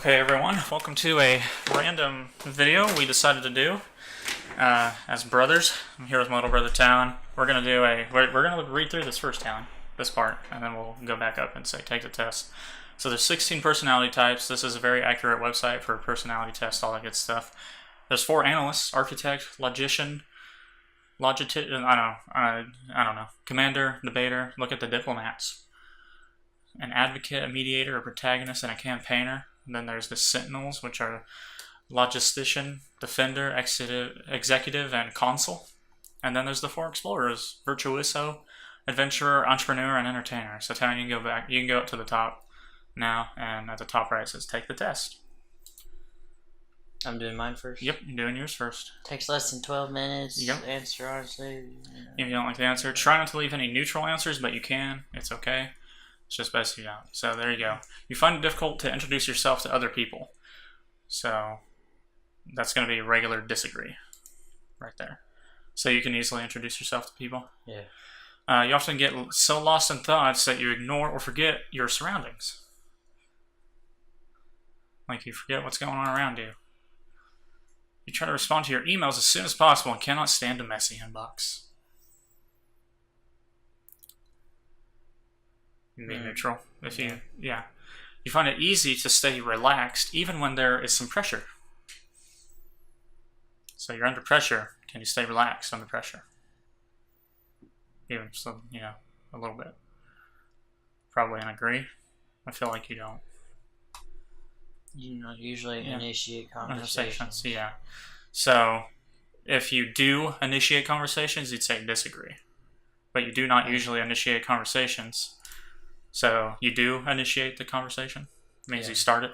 Okay, everyone, welcome to a random video we decided to do as brothers. I'm here with my little brother Talon. We're gonna read through this first, Talon, this part, and then we'll go back up and say take the test. So there's 16 personality types. This is a very accurate website for personality tests, all that good stuff. There's 4 analysts: architect, logician, I don't know, commander, debater. Look at the diplomats: an advocate, a mediator, a protagonist, and a campaigner. And then there's the sentinels, which are logistician, defender, executive, and consul. And then there's the 4 explorers: virtuoso, adventurer, entrepreneur, and entertainer. So Tony, you can go back. You can go up to the top now, and at the top right it says take the test. I'm doing mine first? Yep, you're doing yours first. Takes less than 12 minutes. Yep. Answer, honestly. If you don't like the answer, try not to leave any neutral answers, but you can. It's okay. It's just best you don't. So there you go. You find it difficult to introduce yourself to other people. So that's going to be regular disagree right there. So you can easily introduce yourself to people. Yeah. You often get so lost in thoughts that you ignore or forget your surroundings. Like you forget what's going on around you. You try to respond to your emails as soon as possible and cannot stand a messy inbox. You can be neutral. You find it easy to stay relaxed even when there is some pressure. So you're under pressure. Can you stay relaxed under pressure? Even so, a little bit. Probably an agree. I feel like you don't. You don't usually initiate conversations. Yeah. So if you do initiate conversations, you'd say disagree. But you do not usually initiate conversations. So you do initiate the conversation? It means you start it?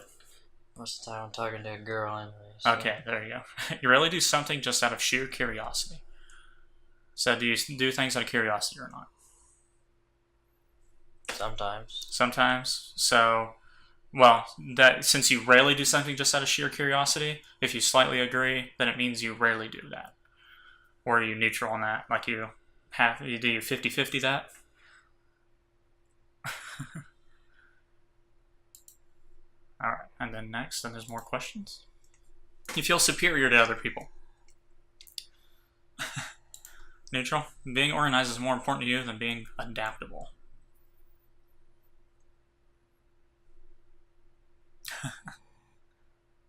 Most of the time I'm talking to a girl anyway. So. Okay, there you go. You really do something just out of sheer curiosity. So do you do things out of curiosity or not? Sometimes. Sometimes. So, well, that since you rarely do something just out of sheer curiosity, if you slightly agree, then it means you rarely do that. Or are you neutral on that? Like you do 50-50 that? Alright, and then next, then there's more questions. You feel superior to other people. Neutral. Being organized is more important to you than being adaptable.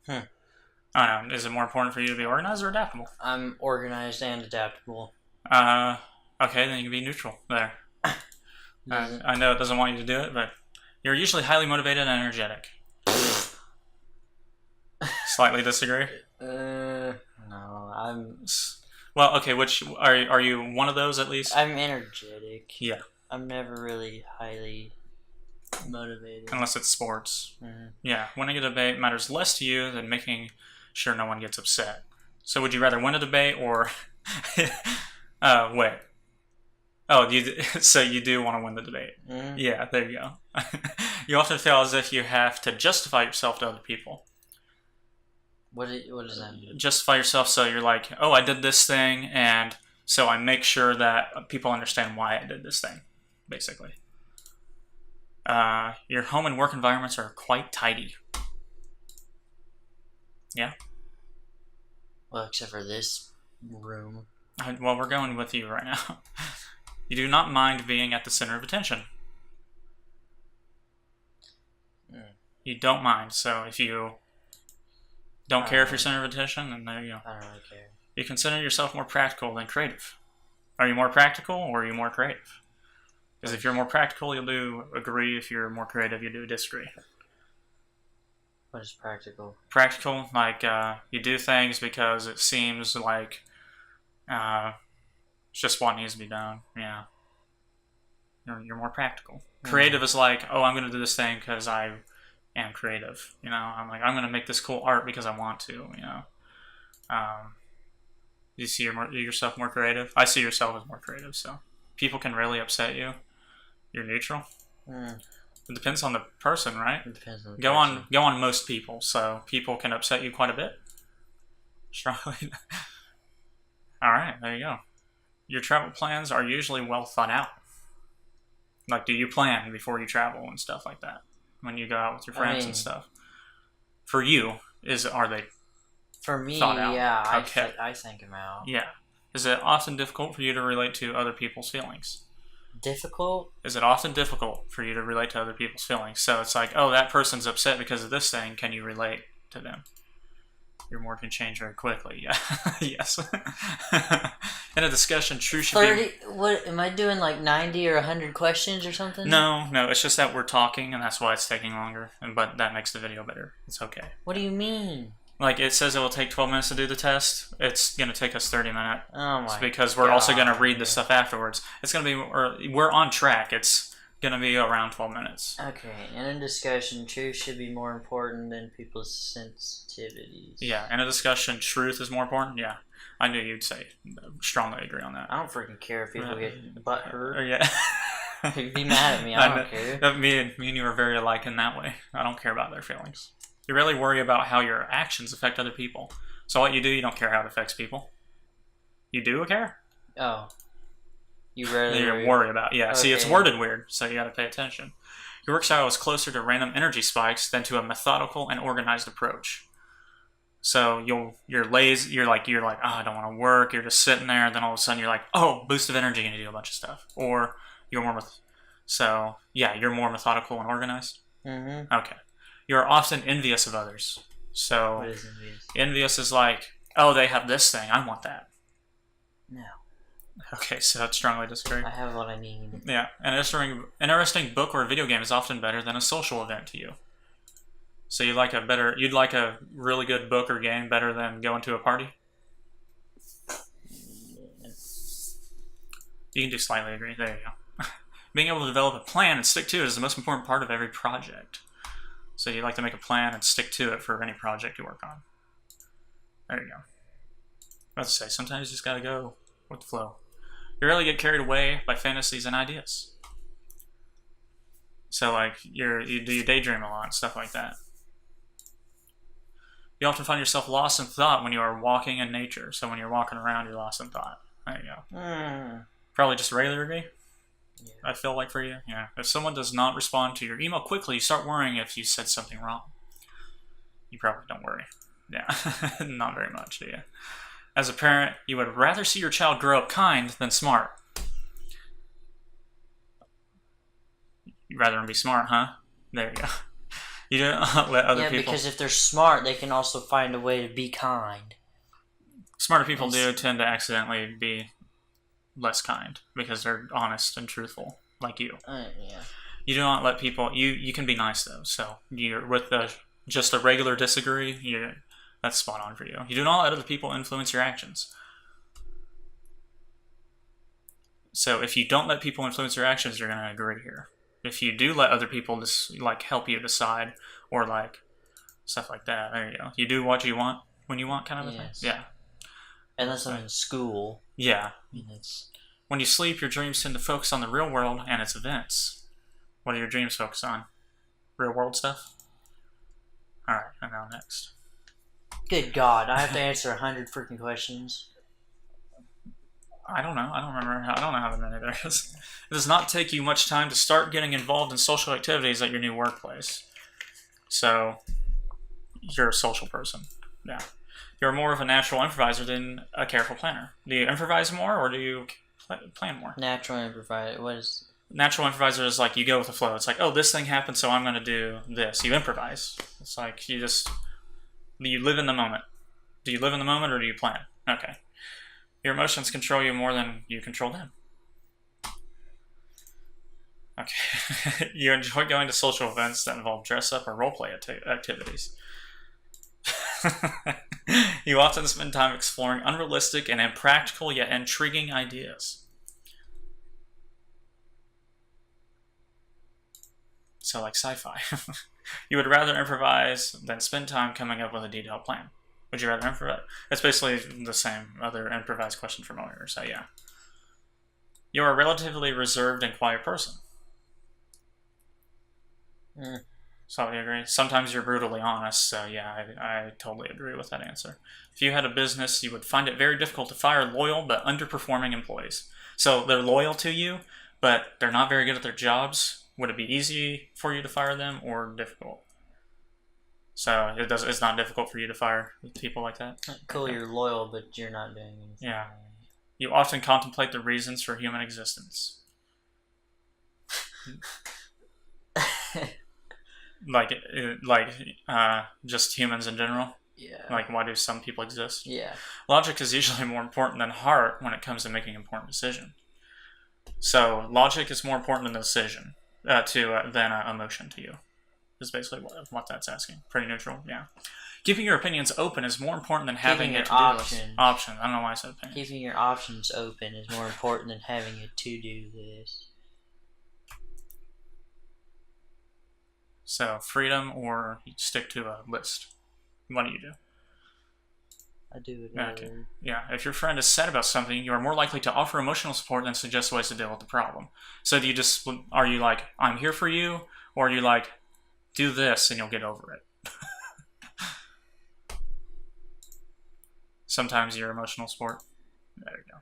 I don't know. Is it more important for you to be organized or adaptable? I'm organized and adaptable. Okay, then you can be neutral there. I know it doesn't want you to do it, but you're usually highly motivated and energetic. Slightly disagree? No, I'm... Well, okay, which are you one of those at least? I'm energetic. Yeah. I'm never really highly motivated. Unless it's sports. Mm-hmm. Yeah, winning a debate matters less to you than making sure no one gets upset. So would you rather win a debate or... wait. Oh, so you do want to win the debate. Mm-hmm. Yeah, there you go. You often feel as if you have to justify yourself to other people. What does that mean? Justify yourself, so you're like, oh, I did this thing, and so I make sure that people understand why I did this thing, basically. Your home and work environments are quite tidy. Yeah? Well, except for this room. Well, we're going with you right now. You do not mind being at the center of attention. You don't mind, so if you don't care if you're center of attention, then there you go. I don't really care. You consider yourself more practical than creative. Are you more practical or are you more creative? Because if you're more practical, you'll do agree. If you're more creative, you do disagree. What is practical? Practical, like you do things because it seems like it's just what needs to be done. Yeah. You're more practical. Creative is like, oh, I'm going to do this thing because I am creative. I'm like, I'm going to make this cool art because I want to. Do you see yourself more creative? I see yourself as more creative. So people can really upset you. You're neutral. It depends on the person, right? It depends on the person. Go on most people. So people can upset you quite a bit. Strongly. All right, there you go. Your travel plans are usually well thought out. Like, do you plan before you travel and stuff like that? When you go out with your friends and stuff? For you, are they For me, thought out? yeah, Okay. I think them out. Yeah. Is it often difficult for you to relate to other people's feelings? Difficult? Is it often difficult for you to relate to other people's feelings? So it's like, oh, that person's upset because of this thing. Can you relate to them? Your mood can change very quickly. Yeah. Yes. In a discussion, truth should 30, what, am I doing like 90 or 100 questions or something? No, it's just that we're talking, and that's why it's taking longer. But that makes the video better. It's okay. What do you mean? Like, it says it will take 12 minutes to do the test. It's going to take us 30 minutes. Oh my because we're also going to read the stuff afterwards. It's going to be... We're on track. It's going to be around 12 minutes. Okay, in a discussion, truth should be more important than people's sensitivities. Yeah, in a discussion, truth is more important? Yeah. I knew you'd say. Strongly agree on that. I don't freaking care if people get butthurt. Yeah. You'd be mad at me. I don't care. Me and you are very alike in that way. I don't care about their feelings. You really worry about how your actions affect other people. So what you do, you don't care how it affects people. You do care? Oh. You rarely worry about. Yeah, okay. See, it's worded weird, so you gotta pay attention. Your work style is closer to random energy spikes than to a methodical and organized approach. So you're lazy, you're like, oh, I don't want to work, you're just sitting there, and then all of a sudden you're like, oh, boost of energy, and you do a bunch of stuff. Or you're more you're more methodical and organized? Mm-hmm. Okay. You're often envious of others. So what is envious? Envious is like, oh, they have this thing, I want that. No. Okay, so I strongly disagree. I have what I need. Yeah, an interesting book or video game is often better than a social event to you. So you'd like a really good book or game better than going to a party? You can do slightly agree. There you go. Being able to develop a plan and stick to it is the most important part of every project. So you like to make a plan and stick to it for any project you work on. There you go. Let's say sometimes you just gotta go with the flow. You really get carried away by fantasies and ideas. So like you daydream a lot and stuff like that. You often find yourself lost in thought when you are walking in nature. So when you're walking around, you're lost in thought. There you go. Probably just regular agree. Yeah. I feel like for you, yeah. If someone does not respond to your email quickly, you start worrying if you said something wrong. You probably don't worry. Yeah, not very much, do you? As a parent, you would rather see your child grow up kind than smart. You'd rather them be smart, huh? There you go. You don't let other people... Yeah, because if they're smart, they can also find a way to be kind. Smarter people do tend to accidentally be less kind because they're honest and truthful, like you. Yeah. You do not let people... You can be nice, though. So you're with just a regular disagree, that's spot on for you. You do not let other people influence your actions. So if you don't let people influence your actions, you're going to agree here. If you do let other people just help you decide or stuff like that, there you go. You do what you want when you want, kind of a thing. Yeah. Unless I'm in school. Yeah. When you sleep, your dreams tend to focus on the real world and its events. What do your dreams focus on? Real world stuff? Alright, and now next. Good God, I have to answer 100 freaking questions. I don't know. I don't know how many there is. It does not take you much time to start getting involved in social activities at your new workplace. So, you're a social person. Yeah. You're more of a natural improviser than a careful planner. Do you improvise more or do you plan more? Natural improviser. What is... Natural improviser is like you go with the flow. It's like, oh, this thing happened, so I'm going to do this. You improvise. It's like you live in the moment. Do you live in the moment or do you plan? Okay. Your emotions control you more than you control them. Okay. You enjoy going to social events that involve dress-up or role-play activities. You often spend time exploring unrealistic and impractical yet intriguing ideas. So like sci-fi. You would rather improvise than spend time coming up with a detailed plan. Would you rather improvise? It's basically the same other improvised question from earlier, so yeah. You're a relatively reserved and quiet person. So I agree. Sometimes you're brutally honest, so yeah, I totally agree with that answer. If you had a business, you would find it very difficult to fire loyal but underperforming employees. So they're loyal to you, but they're not very good at their jobs. Would it be easy for you to fire them or difficult? So it's not difficult for you to fire people like that. Cool, you're loyal, but you're not doing anything. Yeah. You often contemplate the reasons for human existence. Just humans in general. Yeah. Like, why do some people exist? Yeah. Logic is usually more important than heart when it comes to making important decisions. So logic is more important than the decision than emotion to you. Is basically what that's asking. Pretty neutral, yeah. Keeping your opinions open is more important than having Keeping a your to-do list. Options. I don't know why I said opinions. Keeping your options open is more important than having a to-do list. So freedom or you stick to a list. What do you do? I do it. Okay. Yeah. If your friend is sad about something, you are more likely to offer emotional support than suggest ways to deal with the problem. So are you like, I'm here for you, or are you like, do this and you'll get over it? Sometimes you're emotional support. There you go.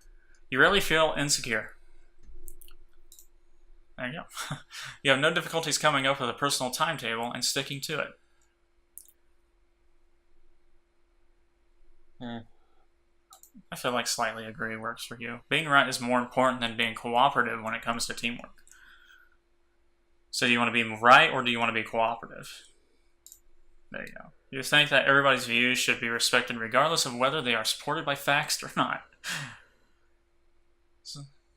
You rarely feel insecure. There you go. You have no difficulties coming up with a personal timetable and sticking to it. I feel like slightly agree works for you. Being right is more important than being cooperative when it comes to teamwork. So do you want to be right or do you want to be cooperative? There you go. You think that everybody's views should be respected regardless of whether they are supported by facts or not.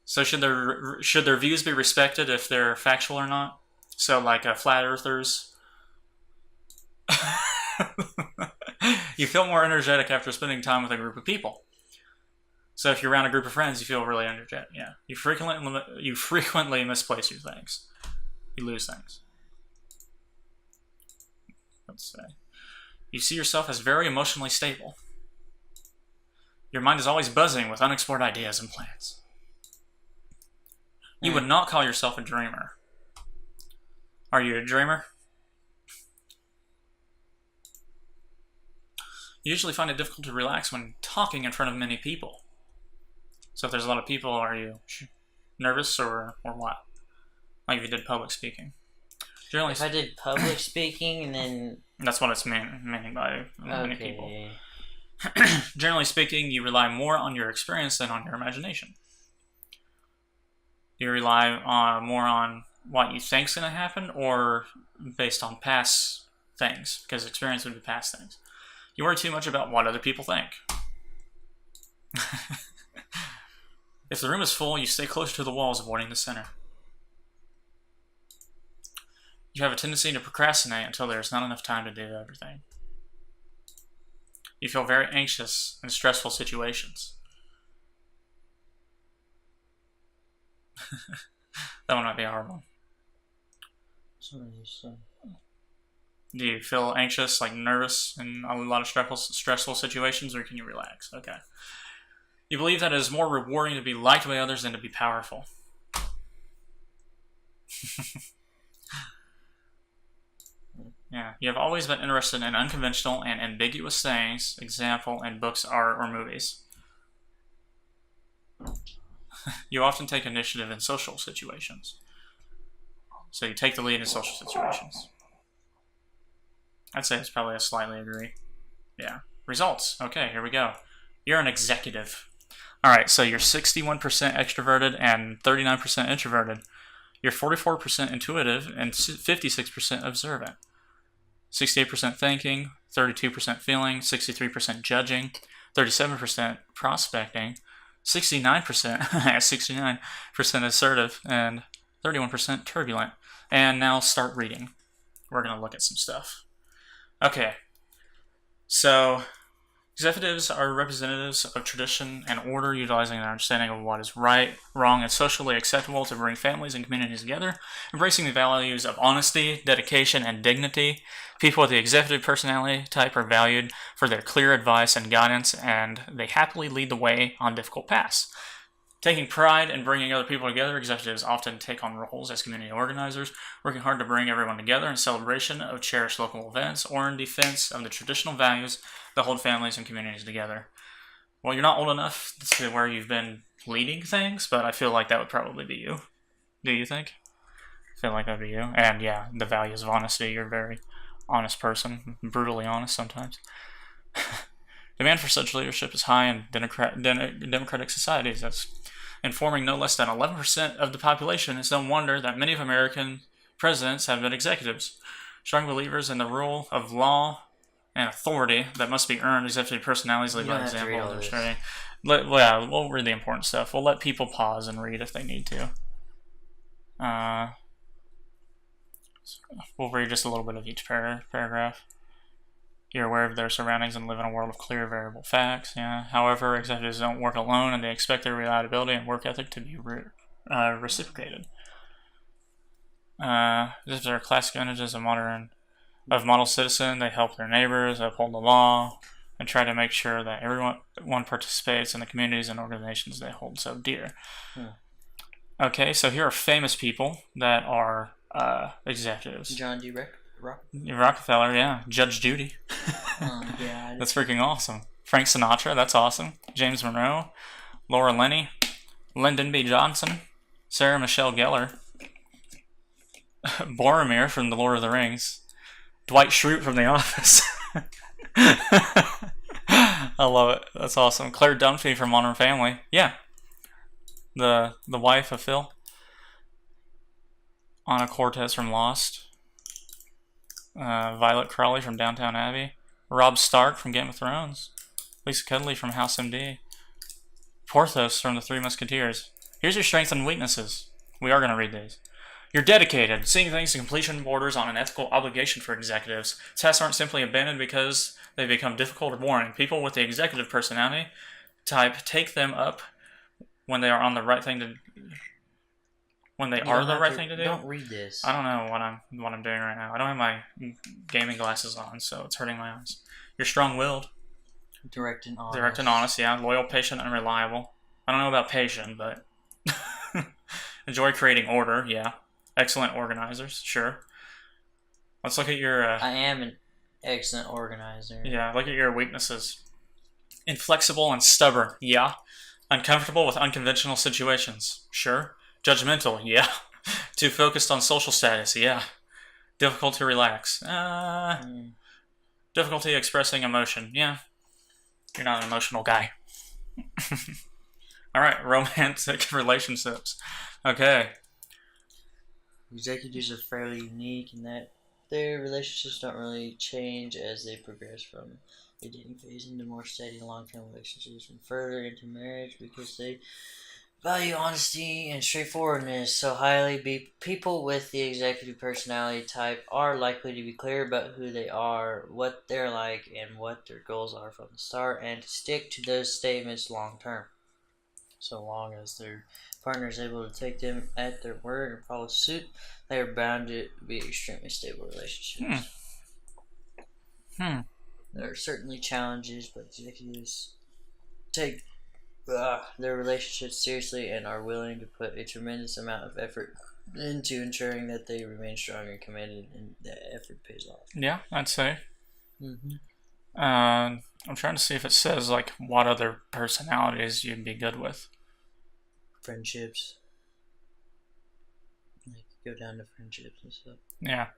So should their views be respected if they're factual or not? So like flat earthers. You feel more energetic after spending time with a group of people. So if you're around a group of friends, you feel really energetic. Yeah, you frequently misplace your things. You lose things. Let's say you see yourself as very emotionally stable. Your mind is always buzzing with unexplored ideas and plans. You would not call yourself a dreamer. Are you a dreamer? You usually find it difficult to relax when talking in front of many people. So if there's a lot of people, are you nervous or what? Like if you did public speaking. Generally, if I did public speaking and then... That's what it's meaning by many people. Okay. Generally speaking, you rely more on your experience than on your imagination. You rely more on what you think's going to happen or based on past things, because experience would be past things. You worry too much about what other people think. If the room is full, you stay closer to the walls, avoiding the center. You have a tendency to procrastinate until there is not enough time to do everything. You feel very anxious in stressful situations. That one might be a hard one. Do you feel anxious, like nervous in a lot of stressful situations, or can you relax? Okay. You believe that it is more rewarding to be liked by others than to be powerful. Yeah, you have always been interested in unconventional and ambiguous things, example in books, art, or movies. You often take initiative in social situations. So you take the lead in social situations. I'd say it's probably a slightly agree. Yeah. Results. Okay, here we go. You're an executive. Alright, so you're 61% extroverted and 39% introverted. You're 44% intuitive and 56% observant. 68% thinking, 32% feeling, 63% judging, 37% prospecting, 69% assertive, and 31% turbulent. And now start reading. We're going to look at some stuff. Okay, so executives are representatives of tradition and order, utilizing their understanding of what is right, wrong, and socially acceptable to bring families and communities together, embracing the values of honesty, dedication, and dignity. People with the executive personality type are valued for their clear advice and guidance, and they happily lead the way on difficult paths. Taking pride in bringing other people together, executives often take on roles as community organizers, working hard to bring everyone together in celebration of cherished local events or in defense of the traditional values that hold families and communities together. Well, you're not old enough to where you've been leading things, but I feel like that would probably be you. Do you think? I feel like that would be you. And yeah, the values of honesty, you're very honest person, brutally honest sometimes. Demand for such leadership is high in democratic societies. That's informing no less than 11% of the population. It's no wonder that many of American presidents have been executives. Strong believers in the rule of law and authority that must be earned. Executive personalities lead by example. Yeah, we'll read the important stuff. We'll let people pause and read if they need to. We'll read just a little bit of each paragraph. You're aware of their surroundings and live in a world of clear, variable facts. Yeah. However, executives don't work alone, and they expect their reliability and work ethic to be reciprocated. These are classic images of model citizen. They help their neighbors, uphold the law, and try to make sure that everyone participates in the communities and organizations they hold so dear. Okay, so here are famous people that are executives. John D. Rockefeller, yeah. Judge Judy. Yeah. That's freaking awesome. Frank Sinatra, that's awesome. James Monroe, Laura Linney, Lyndon B. Johnson, Sarah Michelle Gellar, Boromir from The Lord of the Rings, Dwight Schrute from The Office. I love it. That's awesome. Claire Dunphy from Modern Family. Yeah. The wife of Phil. Anna Cortez from Lost. Violet Crawley from Downton Abbey. Robb Stark from Game of Thrones. Lisa Kudley from House MD. Porthos from The Three Musketeers. Here's your strengths and weaknesses. We are going to read these. You're dedicated. Seeing things to completion borders on an ethical obligation for executives. Tasks aren't simply abandoned because they become difficult or boring. People with the executive personality type take them up when they are on the right thing to do. Don't read this. I don't know what I'm doing right now. I don't have my gaming glasses on, so it's hurting my eyes. You're strong-willed. Direct and honest. Direct and honest, yeah. Loyal, patient, and reliable. I don't know about patient, but enjoy creating order, yeah. Excellent organizers, sure. Let's look at your... I am an excellent organizer. Yeah, look at your weaknesses. Inflexible and stubborn, yeah. Uncomfortable with unconventional situations, sure. Judgmental, yeah. Too focused on social status, yeah. Difficult to relax. Difficulty expressing emotion, yeah. You're not an emotional guy. Alright, romantic relationships. Okay. Executives are fairly unique in that their relationships don't really change as they progress from a dating phase into more steady long-term relationships and further into marriage because they value honesty and straightforwardness so highly. People with the executive personality type are likely to be clear about who they are, what they're like, and what their goals are from the start, and to stick to those statements long term. So long as their partner is able to take them at their word and follow suit, they are bound to be extremely stable relationships. There are certainly challenges, but executives take their relationships seriously and are willing to put a tremendous amount of effort into ensuring that they remain strong and committed, and that effort pays off. Yeah, I'd say. I'm trying to see if it says like what other personalities you'd be good with. Friendships. Like go down to friendships and stuff. Yeah.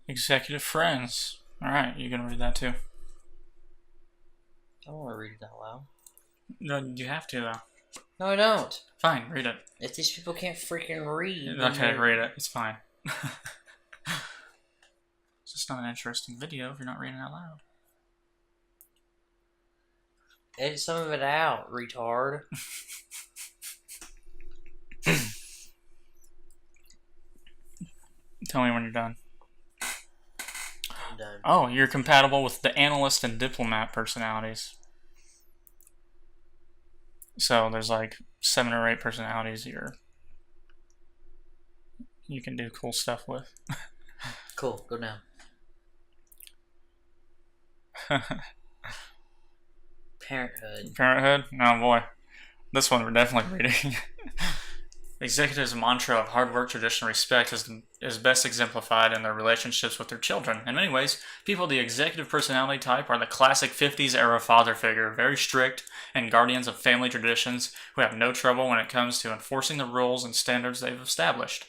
Executive friends. Alright, you gonna read that too? I don't want to read it out loud. No, you have to though. No, I don't. Fine, read it. If these people can't freaking read. Okay, read it. It's fine. It's just not an interesting video if you're not reading out loud. Edit some of it out, retard. Tell me when you're done. I'm done. Oh, you're compatible with the analyst and diplomat personalities. So there's like 7 or 8 personalities you can do cool stuff with. Cool, go down. Parenthood. Parenthood? Oh boy. This one we're definitely reading. Executives' mantra of hard work, tradition, and respect is best exemplified in their relationships with their children. In many ways, people of the executive personality type are the classic 50s era father figure, very strict and guardians of family traditions who have no trouble when it comes to enforcing the rules and standards they've established.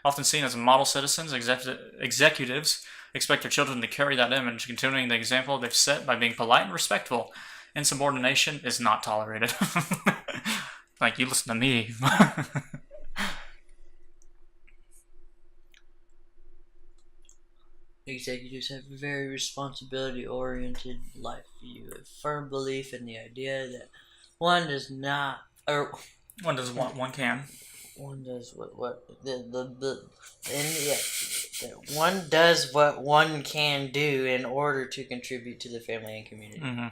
Often seen as model citizens, executives expect their children to carry that image, continuing the example they've set by being polite and respectful. Insubordination is not tolerated. Like, you listen to me. Executives have a very responsibility-oriented life view, a firm belief in the idea that one does not, or one does what one can. One does one does what one can do in order to contribute to the family and community. Mm-hmm.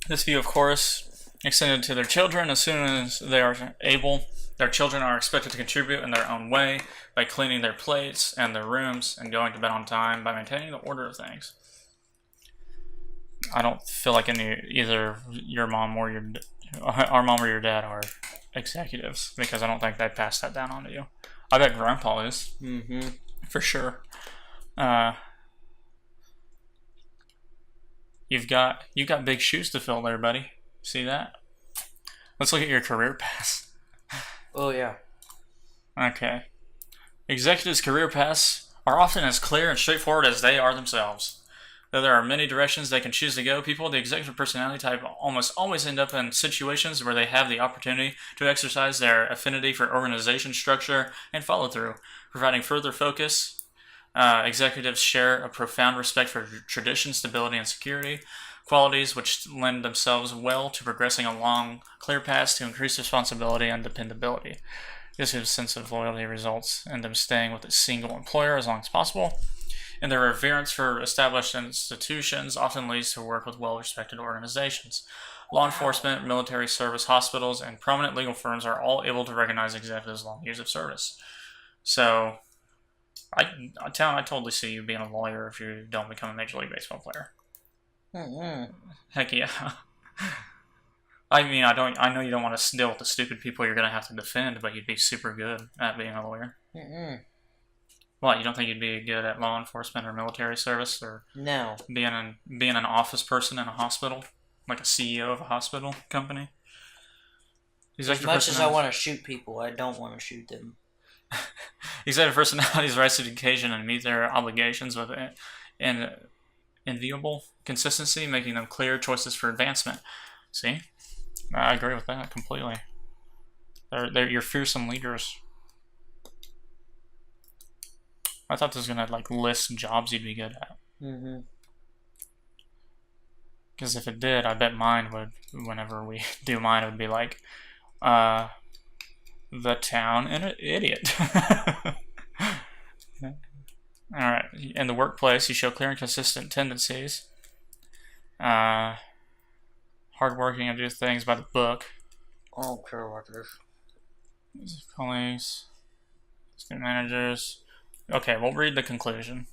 This view, of course, extended to their children. As soon as they are able, their children are expected to contribute in their own way by cleaning their plates and their rooms and going to bed on time by maintaining the order of things. I don't feel like either your mom or our mom or your dad are executives, because I don't think they passed that down onto you. I bet Grandpa is. Mm-hmm. For sure. You've got big shoes to fill there, buddy. See that? Let's look at your career paths. Oh yeah. Okay. Executives' career paths are often as clear and straightforward as they are themselves. Though there are many directions they can choose to go, people with the executive personality type almost always end up in situations where they have the opportunity to exercise their affinity for organization structure and follow-through, providing further focus. Executives share a profound respect for tradition, stability, and security, qualities which lend themselves well to progressing along clear paths to increased responsibility and dependability. This sense of loyalty results in them staying with a single employer as long as possible, and their reverence for established institutions often leads to work with well-respected organizations. Law enforcement, military service, hospitals, and prominent legal firms are all able to recognize executives' long years of service. So, I totally see you being a lawyer if you don't become a Major League Baseball player. Mm-hmm. Heck yeah. I mean, I know you don't want to deal with the stupid people you're going to have to defend, but you'd be super good at being a lawyer. Mm-hmm. What, you don't think you'd be good at law enforcement or military service, or No. being an office person in a hospital, like a CEO of a hospital company? As much as I want to shoot people, I don't want to shoot them. Executive personalities rise to the occasion and meet their obligations with enviable consistency, making them clear choices for advancement. See, I agree with that completely. You're fearsome leaders. I thought this was gonna like list jobs you'd be good at. Mm-hmm. Because if it did, I bet mine would. Whenever we do mine, it would be like, the town and an idiot. Alright, in the workplace, you show clear and consistent tendencies. Hardworking and do things by the book. All co-workers. Colleagues. Student managers. Okay, we'll read the conclusion.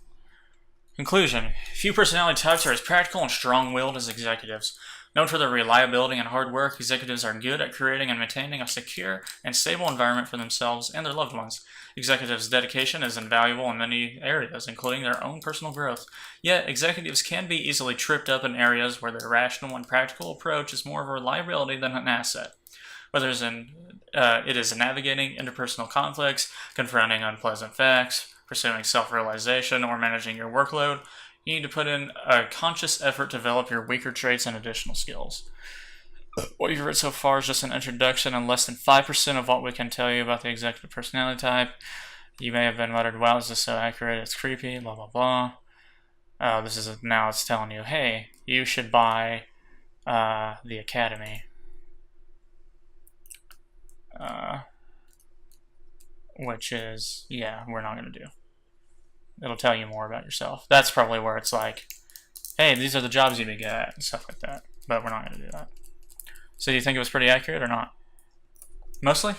Conclusion. Few personality types are as practical and strong-willed as executives. Known for their reliability and hard work, executives are good at creating and maintaining a secure and stable environment for themselves and their loved ones. Executives' dedication is invaluable in many areas, including their own personal growth. Yet, executives can be easily tripped up in areas where their rational and practical approach is more of a liability than an asset. Whether it is navigating interpersonal conflicts, confronting unpleasant facts, pursuing self-realization, or managing your workload, you need to put in a conscious effort to develop your weaker traits and additional skills. What you've read so far is just an introduction and less than 5% of what we can tell you about the executive personality type. You may have been muttered, wow, is this so accurate, it's creepy, blah, blah, blah. Now it's telling you, hey, you should buy the Academy. Which is, yeah, we're not going to do. It'll tell you more about yourself. That's probably where it's like, hey, these are the jobs you'd be good at, and stuff like that. But we're not going to do that. So do you think it was pretty accurate or not? Mostly?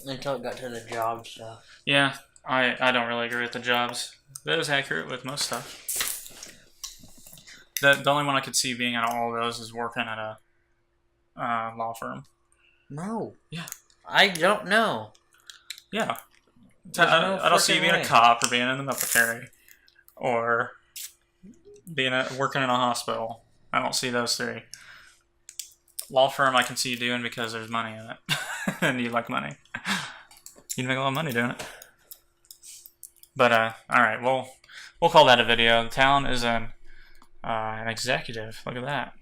Until it got to the job stuff. Yeah, I don't really agree with the jobs. That was accurate with most stuff. The only one I could see being at all of those is working at a law firm. No. Yeah. I don't know. Yeah. I don't see you being a cop or being in the military or working in a hospital. I don't see those three. Law firm I can see you doing because there's money in it. And you like money. You'd make a lot of money doing it. But all right, we'll call that a video. Talon is an executive. Look at that.